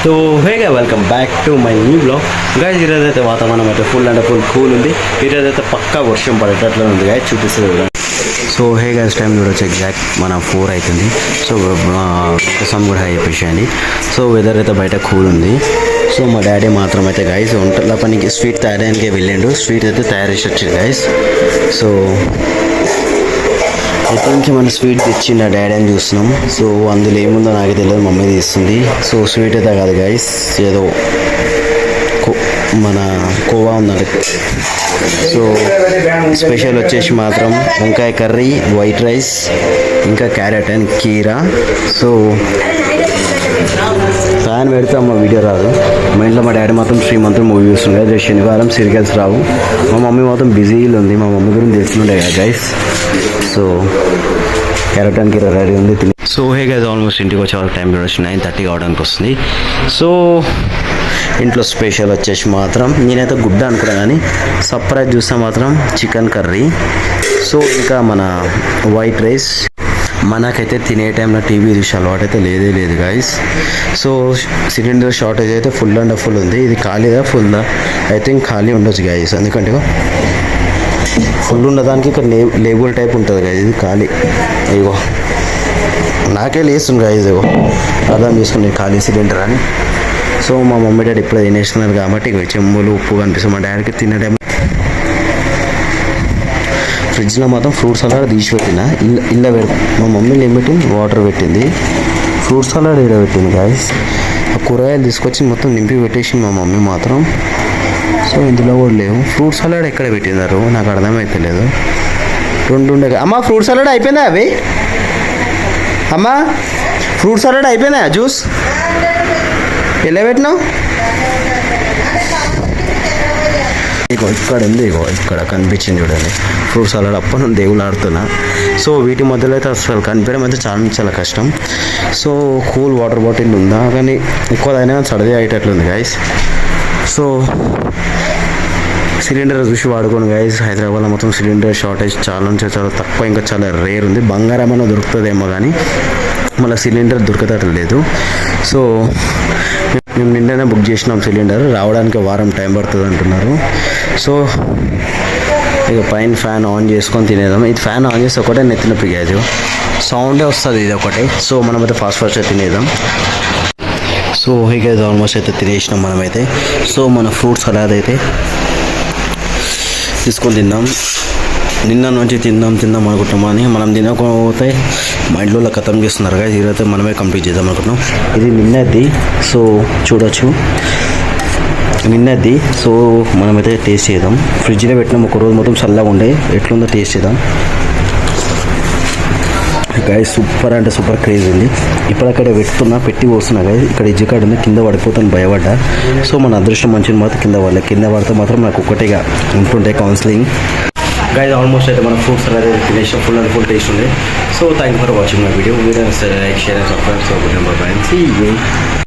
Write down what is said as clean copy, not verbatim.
So హేగా welcome back to my new blog guys. ఈరోజైతే వాతావరణం అయితే ఫుల్ అంటే ఫుల్ కూల్ ఉంది. ఈరోజైతే పక్కా వర్షం పడేటట్లు ఉంది గైస్, చూపిస్తుంది. సో హే గైస్, టైం చూడొచ్చు ఎగ్జాక్ట్ మన 4 అవుతుంది. సో సమ్ కూడా హై చెప్పేసేయండి. సో వెదర్ అయితే బయట కూల్ ఉంది. సో మా డాడీ మాత్రం అయితే గైస్ వంటల పనికి స్వీట్ తయారానికి వెళ్ళిండు. స్వీట్ అయితే తయారు చేసి వచ్చింది గైస్. సో ఇప్పటికి మన స్వీట్ తెచ్చిండు డాడీ అని చూస్తున్నాం. సో అందులో ఏముందో నాకు తెలియదు, మమ్మీ తీస్తుంది. సో స్వీట్ అయితే కాదు గైస్, ఏదో మన కోవా ఉందండి. సో స్పెషల్ వచ్చేసి మాత్రం వంకాయ కర్రీ, వైట్ రైస్, ఇంకా క్యారెట్ అండ్ కీరా. సో ఫ్యాన్ పెడితే అమ్మ వీడియో రాదు. మా ఇంట్లో మా డాడీ మాత్రం శ్రీమంతుడు మూవీ చూస్తుండే. రేపు శనివారం సీరియల్స్ రావు. మా మమ్మీ మాత్రం బిజీలో ఉంది. మా మమ్మీ గురించి తెలుస్తుండే కదా గైస్. సో క్యారెట్ అండ్ కీరా రెడీ ఉంది. సో హే గైస్, ఆల్మోస్ట్ ఇంటికి వచ్చే వాళ్ళకి టైం చూడొచ్చు 9:30 కావడానికి వస్తుంది. సో ఇంట్లో స్పెషల్ వచ్చేసి మాత్రం నేనైతే గుడ్డ అనుకున్నా, కానీ సర్ప్రైజ్ చూస్తే మాత్రం చికెన్ కర్రీ. సో ఇంకా మన వైట్ రైస్. మనకైతే తినే టైంలో టీవీ చూసే అలవాటు అయితే లేదు గైస్. సో సిలిండర్ షార్టేజ్ అయితే ఫుల్ అండ్ ఫుల్ ఉంది. ఇది ఖాళీదా ఫుల్దా? ఐ థింక్ ఖాళీ ఉండొచ్చు గైస్, ఎందుకంటే ఫుల్ ఉన్నదానికి ఇక్కడ లేబుల్ టైప్ ఉంటుంది గైస్. ఇది ఖాళీ. ఇగో నాకే లేస్తుంది గైస్, ఇగో అర్థం చేసుకుని ఖాళీ సిలిండర్ అని. సో మా మమ్మీ డాడీ ఇప్పుడు తినేస్తున్నారు కాబట్టి ఇక చెంబులు ఉప్పు కనిపిస్తుంది. మా డాడీకి తినే టైం ఫ్రిడ్జ్లో మాత్రం ఫ్రూట్స్ సలాడ్ తీసి పెట్టిన. ఇళ్ళ మా మమ్మీని ఏం పెట్టింది, వాటర్ పెట్టింది. ఫ్రూట్స్ సలాడ్ ఇక్కడ పెట్టింది గాయస్. ఆ కూరగాయలు తీసుకొచ్చి మొత్తం నింపి పెట్టేసింది మా మమ్మీ మాత్రం. సో ఇందులో కూడా లేవు. ఫ్రూట్ సలాడ్ ఎక్కడ పెట్టినారు నాకు అర్థమైతలేదు. 2 ఉండే. అమ్మ ఫ్రూట్ సలాడ్ అయిపోయిందా? అవి అమ్మ ఫ్రూట్ సలాడ్ అయిపోయిందా? జ్యూస్ ఎలా పెట్టినావు? ఇగో ఇక్కడ ఉంది, ఇగో ఇక్కడ కనిపించింది చూడండి ఫ్రూట్ సలాడ్. అప్పటి నుండి దేవుళ్ళు ఆడుతున్నా. సో వీటి మధ్యలో అయితే అసలు కనిపించడం అయితే చాలా కష్టం. సో కూల్ వాటర్ బాటిల్ ఉందా, కానీ ఎక్కువ అయినా సర్ది అయ్యేటట్లుంది గైస్. సో సిలిండర్ చూసి వాడుకోండి గైస్. హైదరాబాద్లో మొత్తం సిలిండర్ షార్టేజ్ చాలా తక్కువ, ఇంకా చాలా రేర్ ఉంది. బంగారం అన్న దొరుకుతుందేమో కానీ మళ్ళీ సిలిండర్ దొరకతట్లేదు. సో మేము నిన్ననే బుక్ చేసినాం సిలిండర్. రావడానికి వారం టైం పడుతుంది అంటున్నారు. సో ఇక పైన ఫ్యాన్ ఆన్ చేసుకొని తినేద్దాం. ఇది ఫ్యాన్ ఆన్ చేస్తే ఒకటే నెత్తిన పిగాదు సౌండే వస్తుంది ఇది ఒకటే. సో మనమైతే ఫాస్ట్ తినేద్దాం. సో ఇక ఆల్మోస్ట్ అయితే తినేసినాం మనమైతే. సో మన ఫ్రూట్స్ సలాడ్ అయితే తీసుకొని తిందాం. నిన్న నుంచి తిందాం అనుకుంటున్నాం, అని మనం తినకపోతే మా ఇంట్లో ఖతం చేస్తున్నారు కదా. ఈరోజు మనమే కంప్లీట్ చేద్దాం అనుకుంటున్నాం. ఇది నిన్నది. సో చూడొచ్చు నిన్నది. సో మనమైతే టేస్ట్ చేద్దాం. ఫ్రిడ్జ్లో పెట్టినాం ఒకరోజు మొత్తం చల్లగా ఉండే. ఎట్లుందో టేస్ట్ చేద్దాం గాయస్. సూపర్ అంటే సూపర్ క్రేజ్ ఉంది. ఇప్పుడక్కడ పెట్టి పోస్తున్నా గాయస్. ఇక్కడ ఇజ్జికాడు ఉంది, కింద పడిపోతాను భయపడ్డా. సో మన అదృష్టం మంచిది మాత్రం కింద పడితే మాత్రం నాకు ఒక్కటిగా ఉంటుంటే కౌన్సిలింగ్ గైస్. ఆల్మోస్ట్ అయితే మన ఫ్రూట్స్ అనేది తినేసాం. ఫుల్ అండ్ ఫుల్ టేస్ట్ ఉంది. So thank you for watching my video. Like, share and subscribe. So good number.